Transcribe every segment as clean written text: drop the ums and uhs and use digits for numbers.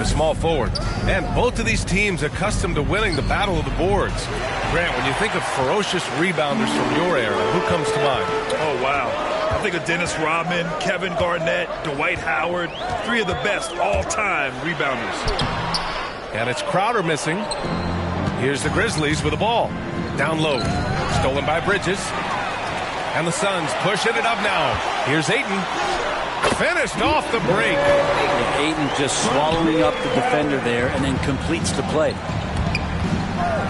small forward. And both of these teams accustomed to winning the battle of the boards. Grant, when you think of ferocious rebounders from your era, who comes to mind? Oh, wow. I think of Dennis Rodman, Kevin Garnett, Dwight Howard, three of the best all-time rebounders. And it's Crowder missing. Here's the Grizzlies with the ball. Down low. Stolen by Bridges. And the Suns pushing it up now. Here's Ayton. Finished off the break. Ayton just swallowing up the defender there and then completes the play.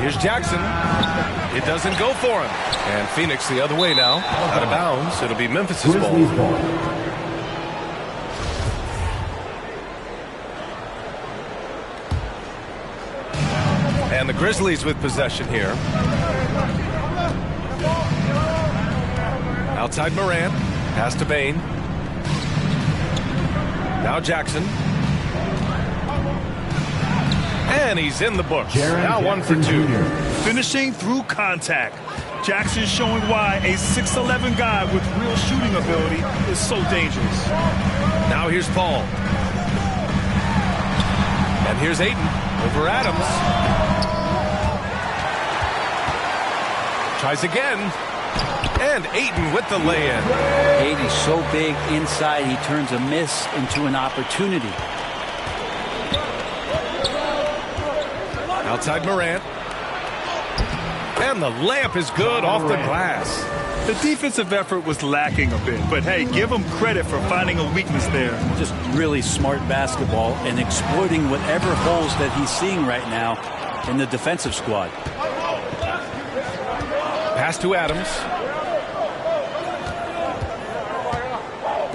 Here's Jackson. It doesn't go for him. And Phoenix the other way now. Out of bounds. It'll be Memphis's ball. And the Grizzlies with possession here. Outside Morant. Pass to Bane. Now Jackson. And he's in the books. Now 1 for 2. Finishing through contact. Jackson showing why a 6'11" guy with real shooting ability is so dangerous. Now here's Paul. And here's Ayton over Adams. Tries again. And Ayton with the lay-in. Ayton's so big inside, he turns a miss into an opportunity. Outside Morant. And the layup is good off the glass. The defensive effort was lacking a bit, but hey, give him credit for finding a weakness there. Just really smart basketball and exploiting whatever holes that he's seeing right now in the defensive squad. Pass to Adams.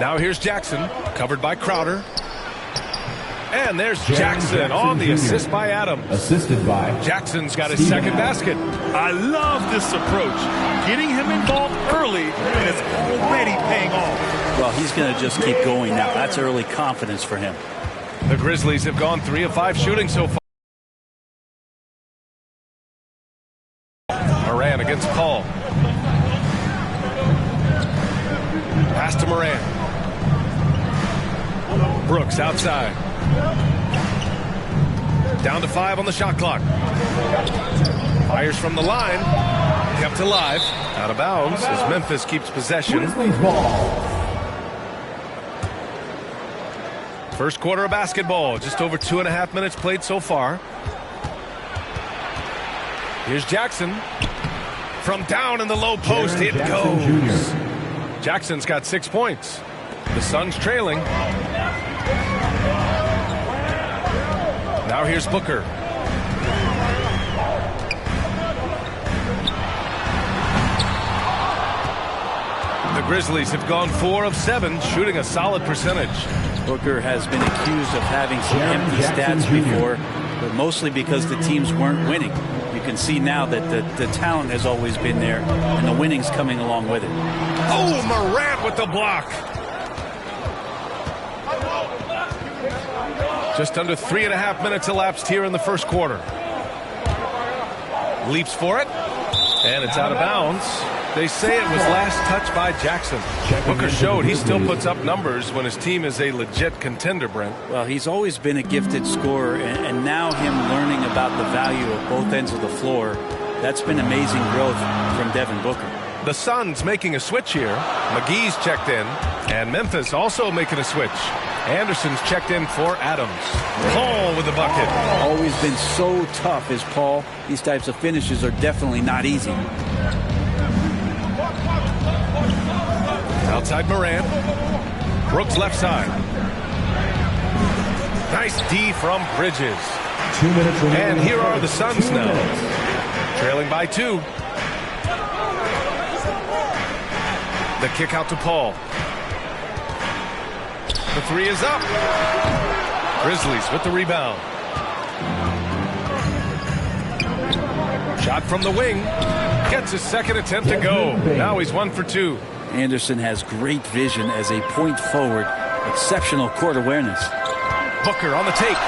Now here's Jackson, covered by Crowder. And there's Jackson on the assist by Adams. Assisted by Jackson's got his second basket. I love this approach. Getting him involved early, and it's already paying off. Well, he's going to just keep going now. That's early confidence for him. The Grizzlies have gone 3 of 5 shooting so far. Morant against Paul. Pass to Morant. Brooks outside. Down to 5 on the shot clock. Fires from the line. Kept alive. Out of bounds as Memphis keeps possession. First quarter of basketball. Just over 2.5 minutes played so far. Here's Jackson. From down in the low post, it goes. Jackson's got 6 points. The Suns trailing. Now here's Booker. The Grizzlies have gone 4 of 7, shooting a solid percentage. Booker has been accused of having some empty stats before, but mostly because the teams weren't winning. You can see now that the talent has always been there, and the winning's coming along with it. Oh, Morant with the block. Just under 3.5 minutes elapsed here in the first quarter. Leaps for it, and it's out of bounds. They say it was last touched by Jackson. Booker showed he still puts up numbers when his team is a legit contender, Brent. Well, he's always been a gifted scorer, and now him learning about the value of both ends of the floor, that's been amazing growth from Devin Booker. The Suns making a switch here. McGee's checked in, and Memphis also making a switch. Anderson's checked in for Adams. Paul with the bucket. Always been so tough is Paul. These types of finishes are definitely not easy. Outside Morant. Brooks left side. Nice D from Bridges. 2 minutes remaining. And here are the Suns now. Trailing by 2. The kick out to Paul. The 3 is up. Grizzlies with the rebound. Shot from the wing. Gets his second attempt to go. Now he's 1 for 2. Anderson has great vision as a point forward. Exceptional court awareness. Booker on the take.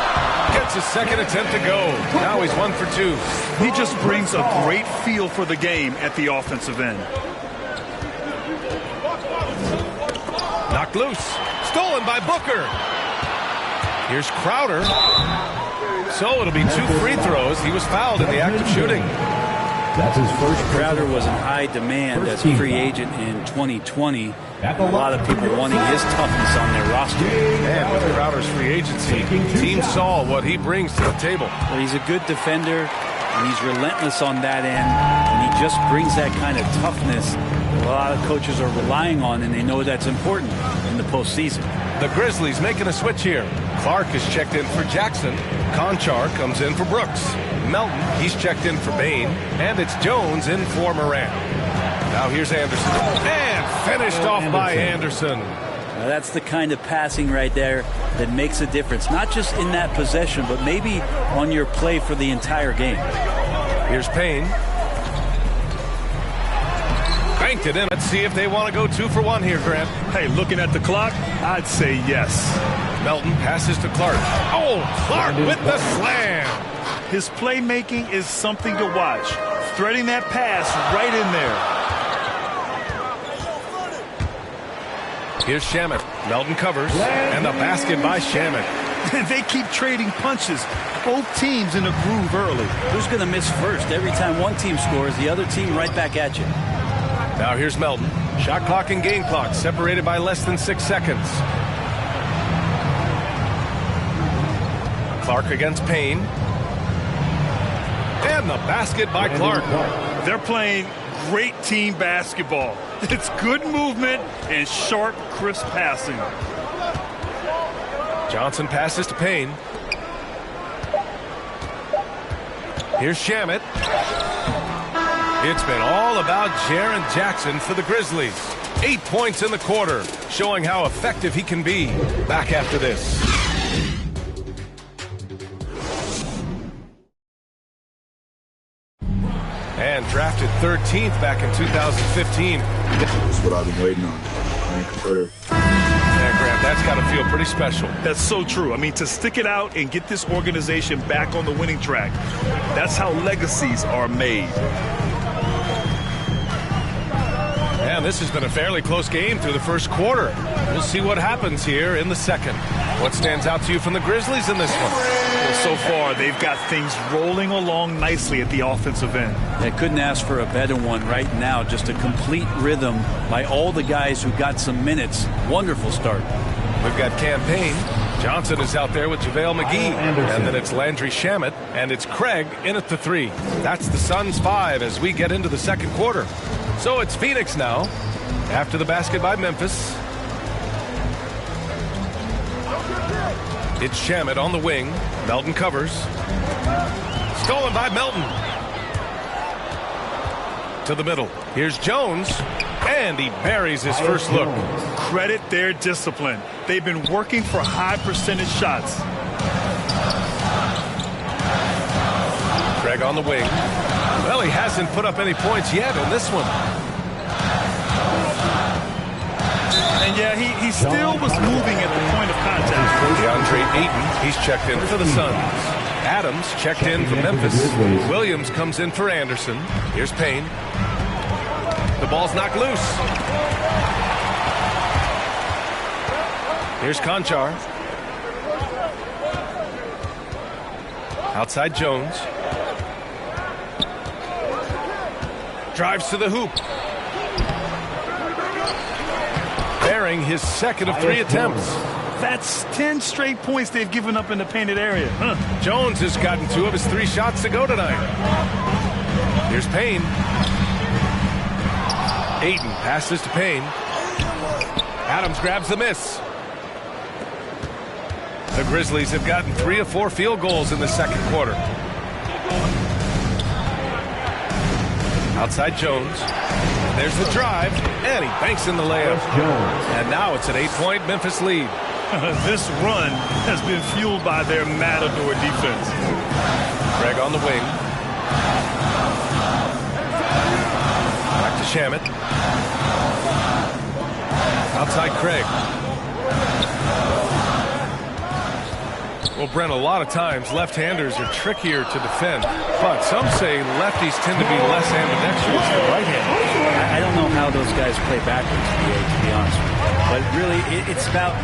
Gets his second attempt to go. Now he's 1 for 2. He just brings a great feel for the game at the offensive end. Knocked loose. Stolen by Booker. Here's Crowder. So it'll be 2 free throws. He was fouled in the act of shooting. That's his first. Crowder was in high demand as a free agent in 2020. A lot of people wanting his toughness on their roster. And with Crowder's free agency, teams saw what he brings to the table. Well, he's a good defender, and he's relentless on that end, and he just brings that kind of toughness a lot of coaches are relying on, and they know that's important in the postseason. The Grizzlies making a switch here. Clark is checked in for Jackson. Conchar comes in for Brooks. Melton, he's checked in for Bain. And it's Jones in for Moran. Now here's Anderson. And finished off by Anderson. Now that's the kind of passing right there that makes a difference. Not just in that possession, but maybe on your play for the entire game. Here's Payne. Banked it in. Let's see if they want to go 2 for 1 here, Grant. Hey, looking at the clock, I'd say yes. Melton passes to Clark. Oh, Clark with the slam. His playmaking is something to watch. Threading that pass right in there. Here's Shamet. Melton covers. And the basket by Shamet. They keep trading punches. Both teams in a groove early. Who's going to miss first? Every time one team scores, the other team right back at you. Now here's Melton. Shot clock and game clock separated by less than 6 seconds. Clark against Payne. And the basket by Clark. They're playing great team basketball. It's good movement and sharp, crisp passing. Johnson passes to Payne. Here's Shamet. It's been all about Jaren Jackson for the Grizzlies. 8 points in the quarter, showing how effective he can be. Back after this. And drafted 13th back in 2015. That's what I've been waiting on. Yeah, Grant, that's got to feel pretty special. That's so true. I mean, to stick it out and get this organization back on the winning track, that's how legacies are made. And this has been a fairly close game through the first quarter. We'll see what happens here in the second. What stands out to you from the Grizzlies in this one? Well, so far, they've got things rolling along nicely at the offensive end. They couldn't ask for a better one right now. Just a complete rhythm by all the guys who got some minutes. Wonderful start. We've got Campaign. Johnson is out there with JaVale McGee. And then it's Landry Shamet. And it's Craig in at the 3. That's the Suns' 5 as we get into the second quarter. So it's Phoenix now after the basket by Memphis. It's Shamet on the wing. Melton covers. Stolen by Melton. To the middle. Here's Jones. And he buries his first look. Credit their discipline. They've been working for high percentage shots. Craig on the wing. Well, he hasn't put up any points yet in this one. And yeah, he still was moving at the point of contact. DeAndre Ayton, he's checked in for the Suns. Adams checked in for Memphis. Williams comes in for Anderson. Here's Payne. The ball's knocked loose. Here's Conchar. Outside Jones. Drives to the hoop. Bearing his second of 3 attempts. That's 10 straight points they've given up in the painted area. Jones has gotten 2 of his 3 shots to go tonight. Here's Payne. Ayton passes to Payne. Adams grabs the miss. The Grizzlies have gotten 3 of 4 field goals in the second quarter. Outside Jones. There's the drive, and he banks in the layup. And now it's an 8-point Memphis lead. This run has been fueled by their matador defense. Craig on the wing. Back to Shamet. Outside Craig. Well, Brent, a lot of times left-handers are trickier to defend, but some say lefties tend to be less ambidextrous than right-handers. I don't know how those guys play backwards, to be honest with you. But really, it's about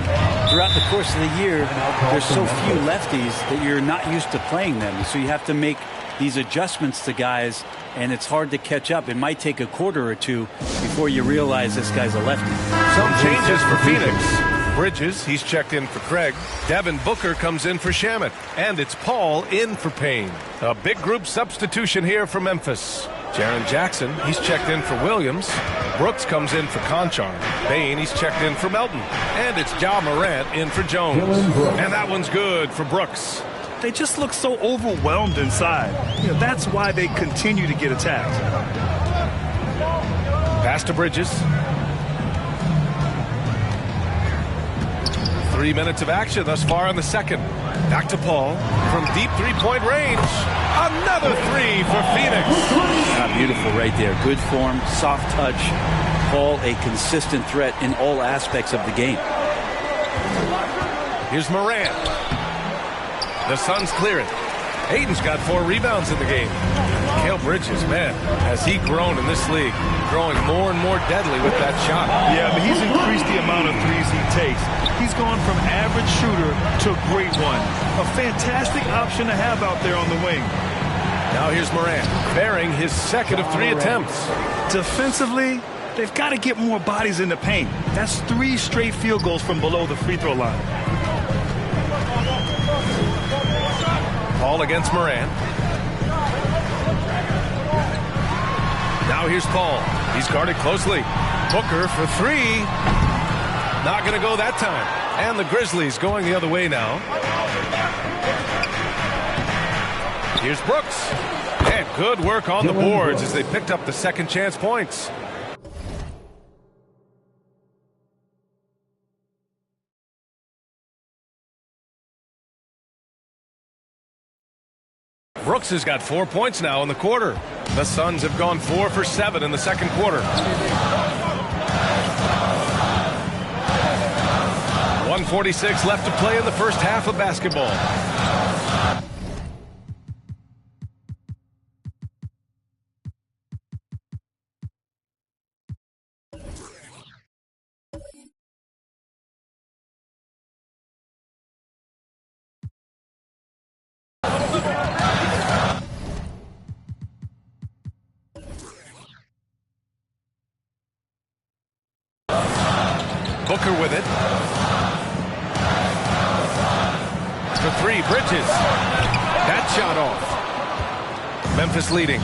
throughout the course of the year, there's so few lefties that you're not used to playing them. So you have to make these adjustments to guys, and it's hard to catch up. It might take a quarter or two before you realize this guy's a lefty. Some changes for Phoenix. Bridges, he's checked in for Craig. Devin Booker comes in for Shamet. And it's Paul in for Payne. A big group substitution here for Memphis. Jaren Jackson, he's checked in for Williams. Brooks comes in for Conchar. Bain, he's checked in for Melton. And it's Ja Morant in for Jones. And that one's good for Brooks. They just look so overwhelmed inside. That's why they continue to get attacked. Pass to Bridges. 3 minutes of action thus far in the second. Back to Paul from deep three-point range. Another three for Phoenix. Beautiful right there. Good form, soft touch. Paul, a consistent threat in all aspects of the game. Here's Morant. The Suns clear it. Ayton's got 4 rebounds in the game. Mikal Bridges, man, has he grown in this league, growing more and more deadly with that shot. Yeah, but he's increased the amount of threes he takes. He's gone from average shooter to great one. A fantastic option to have out there on the wing. Now here's Morant, bearing his second of 3 attempts. Defensively, they've got to get more bodies in the paint. That's 3 straight field goals from below the free throw line. Paul against Morant. Now here's Paul. He's guarded closely. Booker for 3. Not going to go that time. And the Grizzlies going the other way now. Here's Brooks. And good work on the boards as they picked up the second chance points. Brooks has got 4 points now in the quarter. The Suns have gone 4 for 7 in the second quarter. 1:46 left to play in the first half of basketball. Booker with it. For 3, Bridges. That shot off. Memphis leading.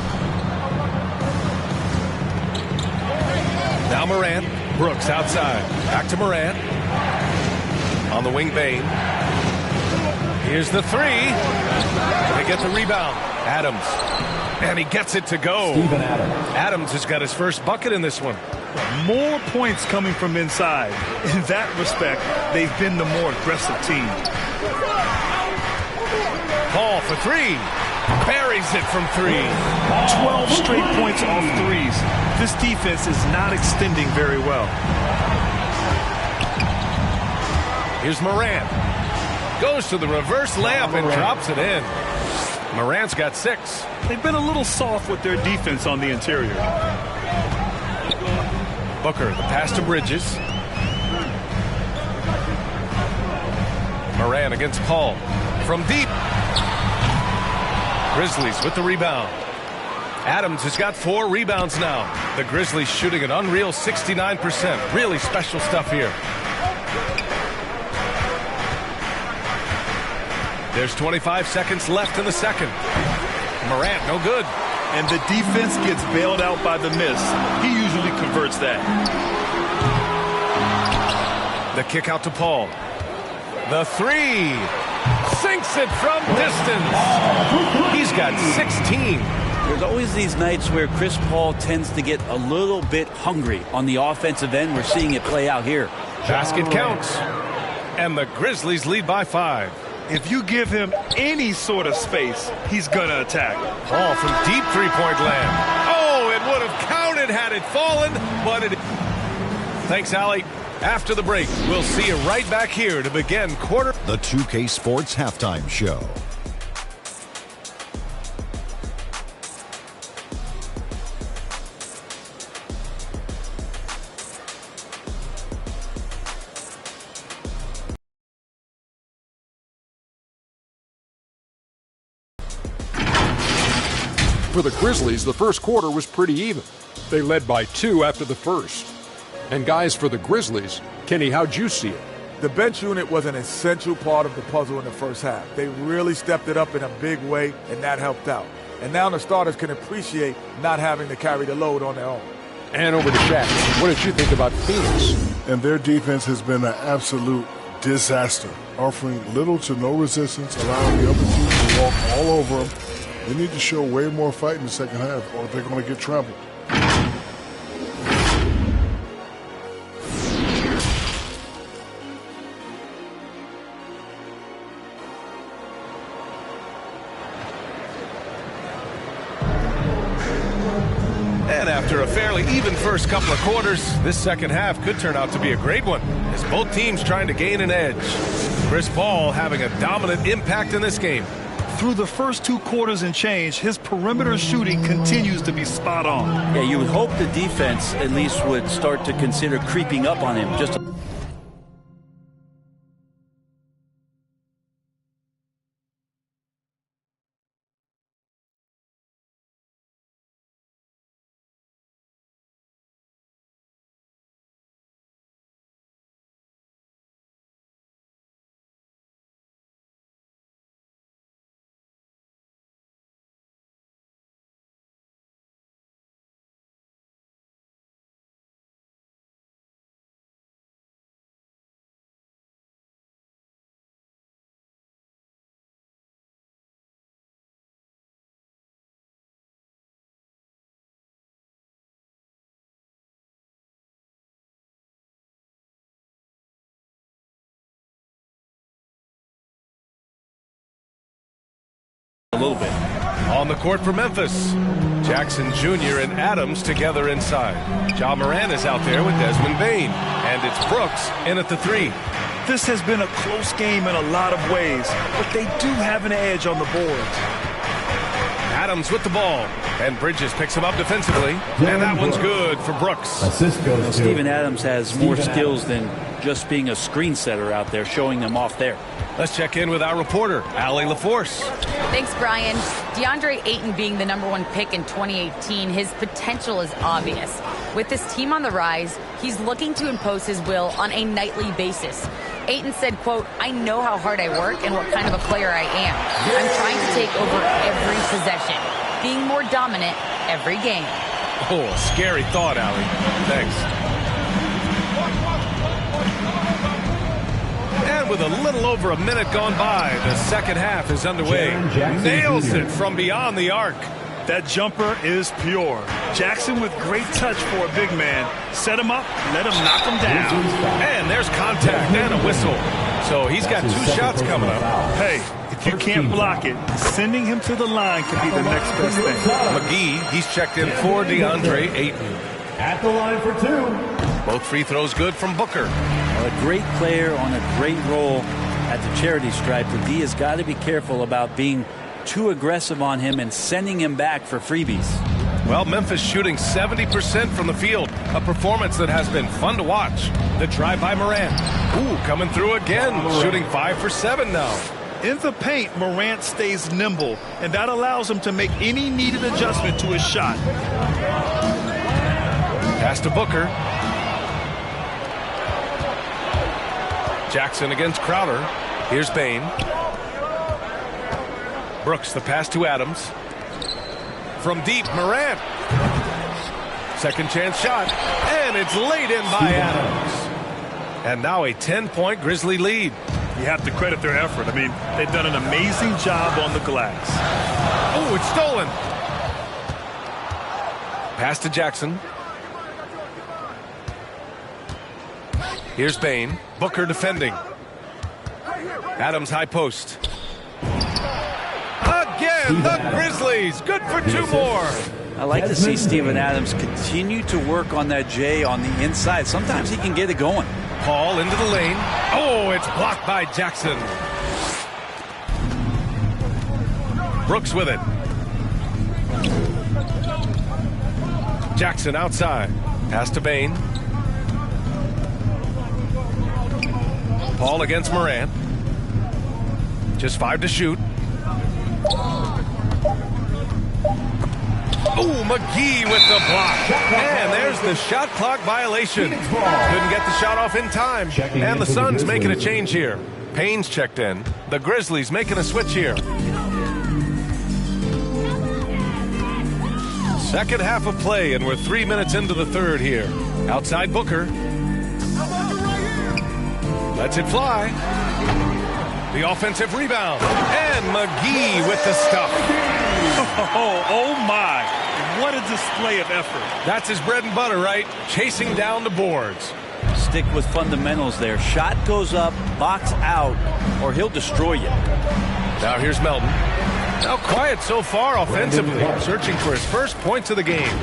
Now Morant. Brooks outside. Back to Morant. On the wing, Bain. Here's the 3. They get the rebound. Adams. And he gets it to go. Adams has got his first bucket in this one. More points coming from inside. In that respect, they've been the more aggressive team. Paul for 3. Buries it from 3. 12 straight points off threes. This defense is not extending very well. Here's Morant. Goes to the reverse layup and drops it in. Morant's got 6. They've been a little soft with their defense on the interior. Booker, the pass to Bridges. Morant against Paul. From deep. Grizzlies with the rebound. Adams has got 4 rebounds now. The Grizzlies shooting an unreal 69%. Really special stuff here. There's 25 seconds left in the second. Morant, no good. And the defense gets bailed out by the miss. He usually converts that. The kick out to Paul. The 3. Sinks it from distance. He's got 16. There's always these nights where Chris Paul tends to get a little bit hungry on the offensive end. We're seeing it play out here. Basket counts. And the Grizzlies lead by 5. If you give him any sort of space, he's going to attack. Paul from deep three-point land. Oh, it would have counted had it fallen, but it... Thanks, Allie. After the break, we'll see you right back here to begin quarter... The 2K Sports Halftime Show. For the Grizzlies, the first quarter was pretty even. They led by 2 after the first. And guys, for the Grizzlies, Kenny, how'd you see it? The bench unit was an essential part of the puzzle in the first half. They really stepped it up in a big way, and that helped out. And now the starters can appreciate not having to carry the load on their own. And over to Shaq. What did you think about Phoenix? And their defense has been an absolute disaster, offering little to no resistance, allowing the other team to walk all over them. They need to show way more fight in the second half, or they're going to get trampled. And after a fairly even first couple of quarters, this second half could turn out to be a great one, as both teams trying to gain an edge. Chris Paul having a dominant impact in this game. Through the first 2 quarters and change, his perimeter shooting continues to be spot on. Yeah, you would hope the defense at least would start to consider creeping up on him. Just a little bit. On the court for Memphis, Jackson Jr. and Adams together inside. Ja Morant is out there with Desmond Bane, and it's Brooks in at the 3. This has been a close game in a lot of ways, but they do have an edge on the boards. Adams with the ball, and Bridges picks him up defensively, and that one's good for Brooks. Assist goes to Steven Adams has more Steven skills than just being a screen setter out there, showing them off there. Let's check in with our reporter, Allie LaForce. Thanks, Brian. DeAndre Ayton being the #1 pick in 2018, his potential is obvious. With this team on the rise, he's looking to impose his will on a nightly basis. Ayton said, quote, "I know how hard I work and what kind of a player I am. I'm trying to take over every possession, being more dominant every game." Oh, scary thought, Allie. Thanks. And with a little over a minute gone by, the second half is underway. Nails it from beyond the arc. That jumper is pure. Jackson with great touch for a big man. Set him up, let him knock him down. And there's contact and a whistle. So he's got 2 shots coming up. Hey, if you can't block it, sending him to the line could be the next best thing. McGee, he's checked in for DeAndre Ayton. at the line for 2. Both free throws good from Booker. A great player on a great role at the charity stripe. The D has got to be careful about being too aggressive on him and sending him back for freebies. Well, Memphis shooting 70% from the field, a performance that has been fun to watch. The drive by Morant. Ooh, coming through again, shooting 5 for 7 now. In the paint, Morant stays nimble, and that allows him to make any needed adjustment to his shot. Pass to Booker. Jackson against Crowder. Here's Bane. Brooks, the pass to Adams. From deep, Morant. Second chance shot, and it's laid in by Adams. And now a 10-point Grizzly lead. You have to credit their effort. I mean, they've done an amazing job on the glass. Oh, it's stolen. Pass to Jackson. Here's Bane. Booker defending. Adams high post. Again, the Grizzlies. Good for 2 more. I like to see Steven Adams continue to work on that J on the inside. Sometimes he can get it going. Paul into the lane. Oh, it's blocked by Jackson. Brooks with it. Jackson outside. Pass to Bane. Paul against Morant. Just 5 to shoot. Oh, McGee with the block. And there's the shot clock violation. Couldn't get the shot off in time. And the Suns making a change here. Payne's checked in. The Grizzlies making a switch here. Second half of play, and we're 3 minutes into the third here. Outside Booker. Lets it fly. The offensive rebound. And McGee with the stuff. Oh my. What a display of effort. That's his bread and butter, right? Chasing down the boards. Stick with fundamentals there. Shot goes up, box out, or he'll destroy you. Now here's Melton. Now quiet so far offensively. Searching for his first points of the game.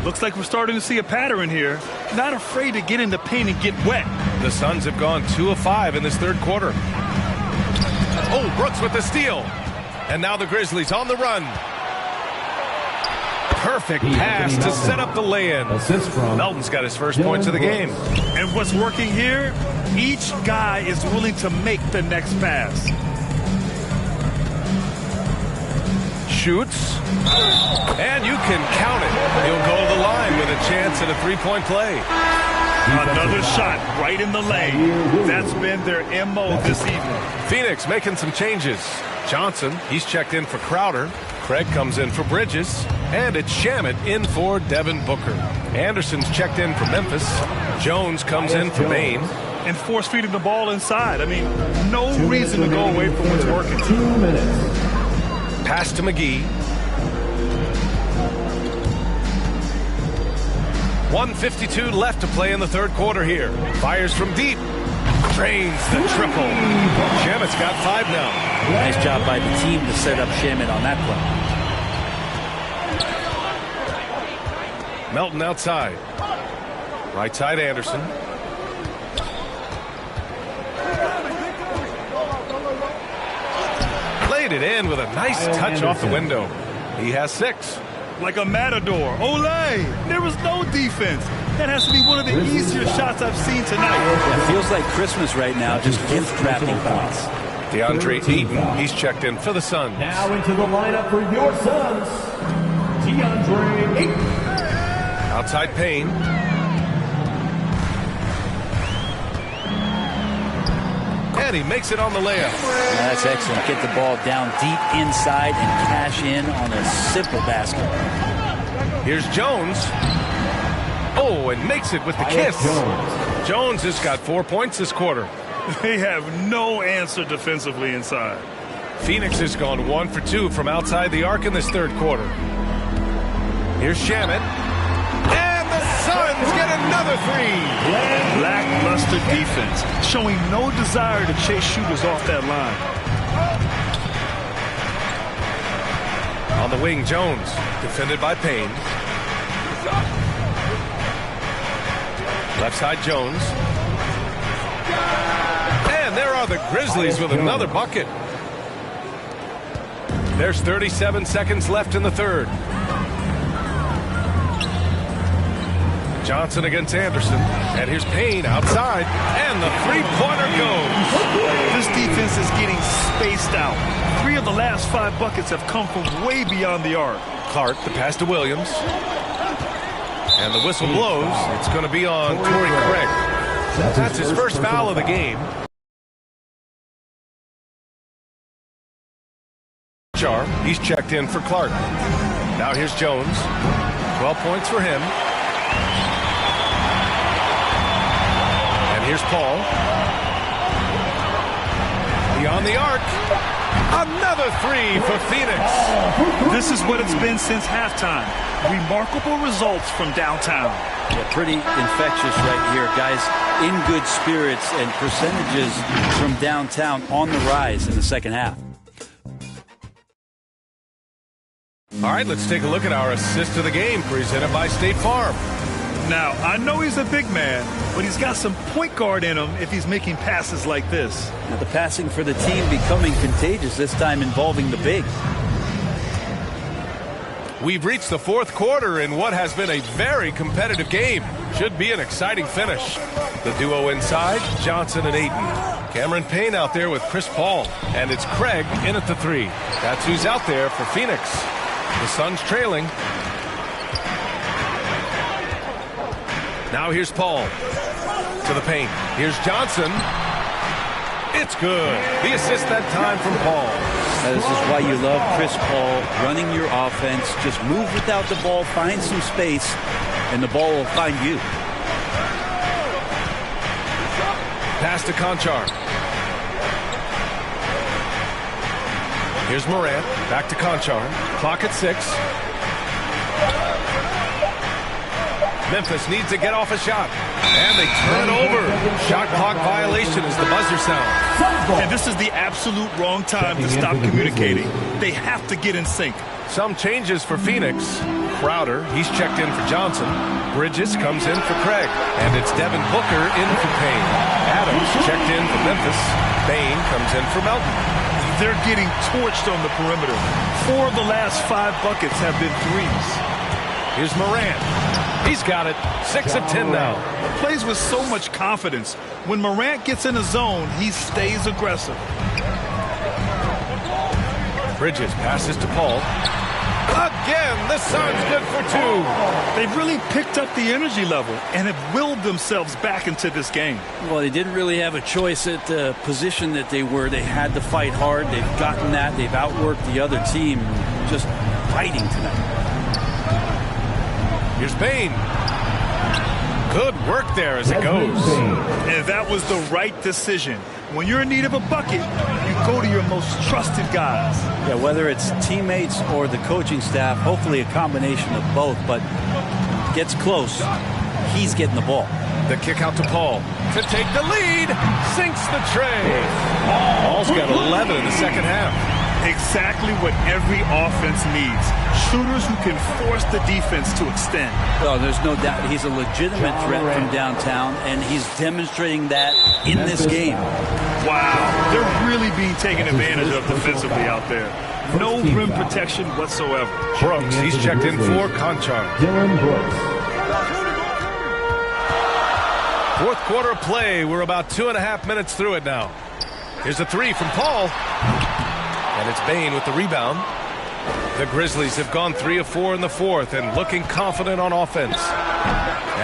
Looks like we're starting to see a pattern here. Not afraid to get in the paint and get wet. The Suns have gone 2 of 5 in this third quarter. Oh, Brooks with the steal. And now the Grizzlies on the run. Perfect pass to set up the lay-in. Melton's got his first points of the game. And what's working here? Each guy is willing to make the next pass. Shoots. And you can count it. He'll go to the line with a chance at a three-point play. Another shot right in the lane. That's been their MO this evening. Phoenix making some changes. Johnson, he's checked in for Crowder. Craig comes in for Bridges. And it's Shamet in for Devin Booker. Anderson's checked in for Memphis. Jones comes in for Maine. And force-feeding the ball inside. I mean, no reason to go away from what's working. 2 minutes. Pass to McGee. 1:52 left to play in the third quarter here. Fires from deep. Drains the triple. Shamet's got 5 now. Nice job by the team to set up Shamet on that play. Melton outside. Right side Anderson. Played it in with a nice touch off the window. He has 6. Like a matador. Olay! There was no defense. That has to be one of the easier shots I've seen tonight. It feels like Christmas right now, just gift wrapping points. DeAndre Ayton, he's checked in for the Suns. Now into the lineup for your Suns, DeAndre Ayton. Outside Payne. And he makes it on the layup. That's excellent. Get the ball down deep inside and cash in on a simple basket. Here's Jones. Oh, and makes it with the kiss. Jones has got 4 points this quarter. They have no answer defensively inside. Phoenix has gone 1 for 2 from outside the arc in this third quarter. Here's Shamet. And the Suns get another 3. Lackluster defense, showing no desire to chase shooters off that line. On the wing, Jones, defended by Payne. Left side, Jones. And there are the Grizzlies with another bucket. There's 37 seconds left in the third. Johnson against Anderson. And here's Payne outside. And the three-pointer goes. This defense is getting spaced out. 3 of the last 5 buckets have come from way beyond the arc. Clark, the pass to Williams. And the whistle blows. It's going to be on Torrey Craig. That's his first foul of the game. He's checked in for Clark. Now here's Jones. 12 points for him. And here's Paul. Beyond the arc. Another 3 for Phoenix. This is what it's been since halftime. Remarkable results from downtown. Yeah, pretty infectious right here. Guys in good spirits and percentages from downtown on the rise in the second half. All right, let's take a look at our assist of the game presented by State Farm. Now, I know he's a big man, but he's got some point guard in him if he's making passes like this. Now the passing for the team becoming contagious, this time involving the big. We've reached the fourth quarter in what has been a very competitive game. Should be an exciting finish. The duo inside, Johnson and Ayton. Cameron Payne out there with Chris Paul. And it's Craig in at the 3. That's who's out there for Phoenix. The Suns trailing. Now here's Paul to the paint. Here's Johnson. It's good. The assist that time from Paul. This is why you love Chris Paul running your offense. Just move without the ball, find some space, and the ball will find you. Pass to Conchar. Here's Morant. Back to Conchar. Clock at 6. Memphis needs to get off a shot. And they turn it over. Shot clock violation as the buzzer sounds. And this is the absolute wrong time to stop communicating. They have to get in sync. Some changes for Phoenix. Crowder, he's checked in for Johnson. Bridges comes in for Craig. And it's Devin Booker in for Payne. Adams checked in for Memphis. Bain comes in for Melton. They're getting torched on the perimeter. 4 of the last 5 buckets have been threes. Here's Morant. He's got it. 6 of 10 now. Plays with so much confidence. When Morant gets in a zone, he stays aggressive. Bridges passes to Paul. Again, the Suns good for 2. They've really picked up the energy level and have willed themselves back into this game. Well, they didn't really have a choice at the position that they were. They had to fight hard. They've gotten that. They've outworked the other team. Just fighting tonight. Here's Bain. Good work there as it goes. And that was the right decision. When you're in need of a bucket, you go to your most trusted guys. Yeah, whether it's teammates or the coaching staff, hopefully a combination of both, but gets close. He's getting the ball. The kick out to Paul to take the lead. Sinks the tray. Paul's got 11 in the second half. Exactly what every offense needs. Shooters who can force the defense to extend. Well, there's no doubt he's a legitimate threat from downtown, and he's demonstrating that in this game. Wow, they're really being taken advantage of defensively out there. No rim protection whatsoever. Brooks, he's checked in for Conchar. Dylan Brooks. Fourth quarter of play. We're about 2.5 minutes through it now. Here's a 3 from Paul. And it's Bain with the rebound. The Grizzlies have gone 3 of 4 in the fourth and looking confident on offense.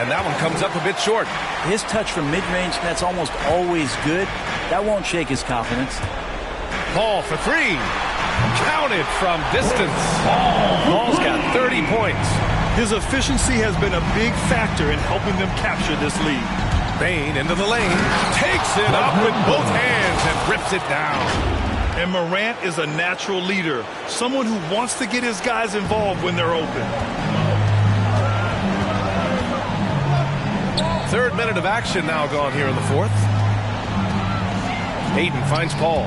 And that one comes up a bit short. His touch from mid-range, that's almost always good. That won't shake his confidence. Paul for 3. Counted from distance. Paul's got 30 points. His efficiency has been a big factor in helping them capture this lead. Bain into the lane. Takes it up with both hands and rips it down. And Morant is a natural leader, someone who wants to get his guys involved when they're open. Third minute of action now gone here in the fourth. Ayton finds Paul.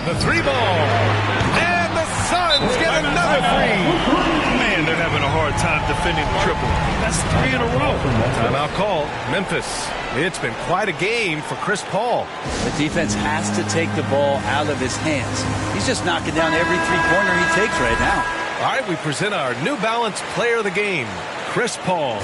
The 3 ball. And the Suns get another 3. Man, they're having a hard time defending the triple. That's 3 in a row. Timeout call. Memphis. It's been quite a game for Chris Paul. The defense has to take the ball out of his hands. He's just knocking down every three-pointer he takes right now. All right, we present our New Balance Player of the Game, Chris Paul.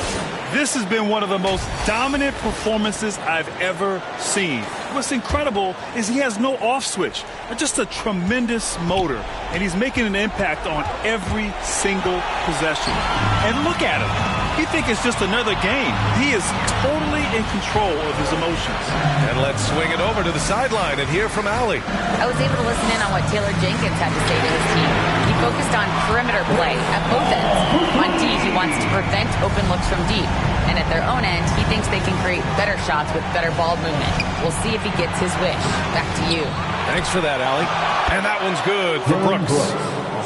This has been one of the most dominant performances I've ever seen. What's incredible is he has no off switch, just a tremendous motor, and he's making an impact on every single possession. And look at him. You think it's just another game. He is totally in control of his emotions. And let's swing it over to the sideline and hear from Allie. I was able to listen in on what Taylor Jenkins had to say to his team. He focused on perimeter play at both ends. On D, he wants to prevent open looks from deep. And at their own end, he thinks they can create better shots with better ball movement. We'll see if he gets his wish. Back to you. Thanks for that, Allie. And that one's good for Brooks.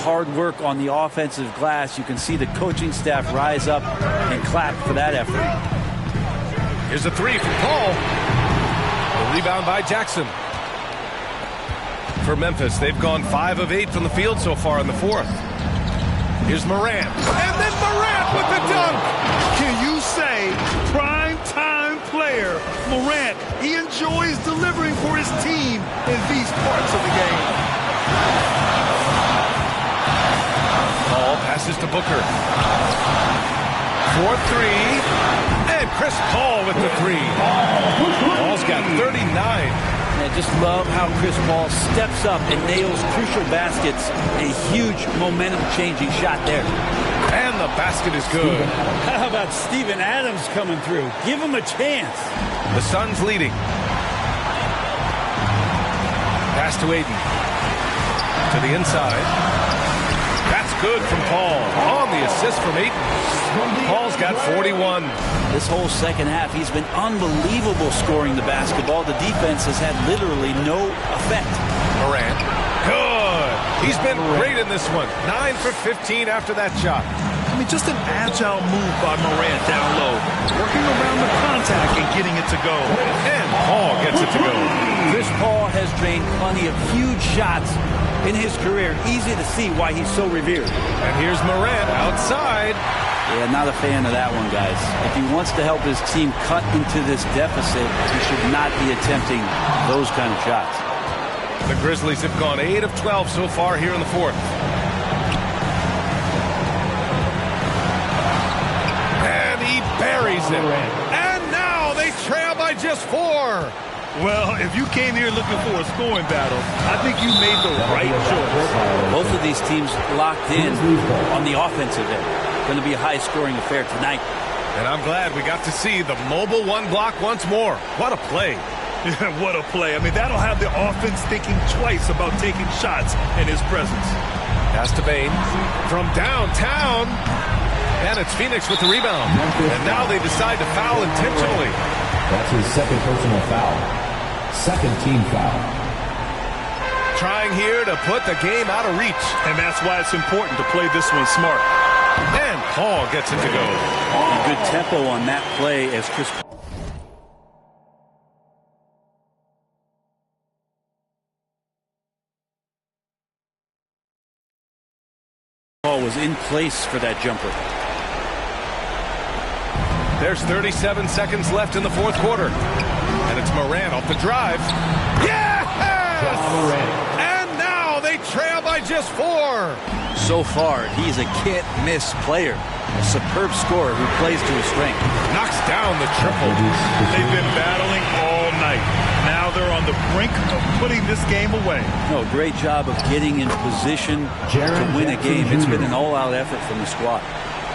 Hard work on the offensive glass. You can see the coaching staff rise up and clap for that effort. Here's a 3 from Paul. The rebound by Jackson. For Memphis, they've gone 5 of 8 from the field so far in the fourth. Here's Morant. And then Morant with the dunk. Can you say prime time player Morant? He enjoys delivering for his team in these parts of the game. Paul passes to Booker. 4-3. And Chris Paul with the 3. Paul's got 39. I just love how Chris Paul steps up and nails crucial baskets. A huge momentum-changing shot there. And the the basket is good. How about Steven Adams coming through? Give him a chance. The Suns leading. Pass to Aiden. To the inside. That's good from Paul. On the assist from Aiden. Paul's got 41. This whole second half, he's been unbelievable scoring the basketball. The defense has had literally no effect. Morant. Good. He's been great in this one. 9 for 15 after that shot. I mean, just an agile move by Morant down low. Working around the contact and getting it to go. And Paul gets it to go. Chris Paul has drained plenty of huge shots in his career. Easy to see why he's so revered. And here's Morant outside. Yeah, not a fan of that one, guys. If he wants to help his team cut into this deficit, he should not be attempting those kind of shots. The Grizzlies have gone 8 of 12 so far here in the fourth. And he buries it. And now they trail by just 4. Well, if you came here looking for a scoring battle, I think you made the right choice. Both of these teams locked in on the offensive end. Going to be a high-scoring affair tonight. And I'm glad we got to see the mobile one block once more. What a play. Yeah, what a play. I mean, that'll have the offense thinking twice about taking shots in his presence. Pass to Bain from downtown. And it's Phoenix with the rebound. And now they decide to foul intentionally. That's his second personal foul. Second team foul. Trying here to put the game out of reach. And that's why it's important to play this one smart. And Paul gets it to go. Good tempo on that play as Chris Paul was in place for that jumper. There's 37 seconds left in the fourth quarter. And it's Morant off the drive. Yes! And now they trail by just 4. So far, he's a can't-miss player. A superb scorer who plays to his strength. Knocks down the triple. They've been battling all night. Now they're on the brink of putting this game away. No, great job of getting in position to win a game. It's been an all-out effort from the squad.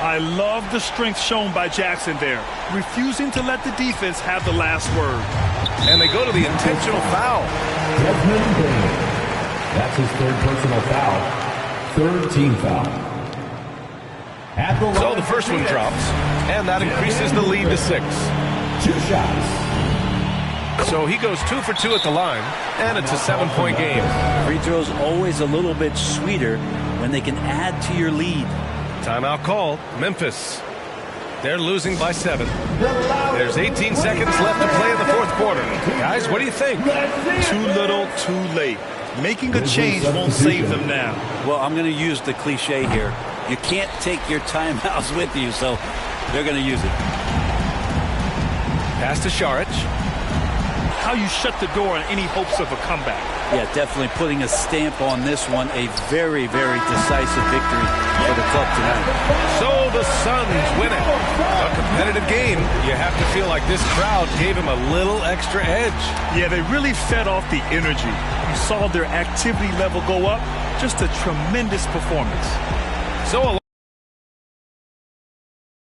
I love the strength shown by Jackson there, refusing to let the defense have the last word. And they go to the intentional foul. That's his third personal foul. Third team foul. So the first one drops, and that increases the lead to 6. 2 shots. So he goes 2 for 2 at the line, and it's a 7-point game. Free throws always a little bit sweeter when they can add to your lead. Timeout called. Memphis. They're losing by 7. There's 18 seconds left to play in the fourth quarter. Guys, what do you think? Too little, too late. Making a change won't save them now. Well, I'm going to use the cliche here. You can't take your timeouts with you, so they're going to use it. Pass to Šarić. How you shut the door on any hopes of a comeback. Yeah, definitely putting a stamp on this one. A very, very decisive victory for the club tonight. So the Suns win it. A competitive game. You have to feel like this crowd gave him a little extra edge. Yeah, they really fed off the energy. You saw their activity level go up. Just a tremendous performance. So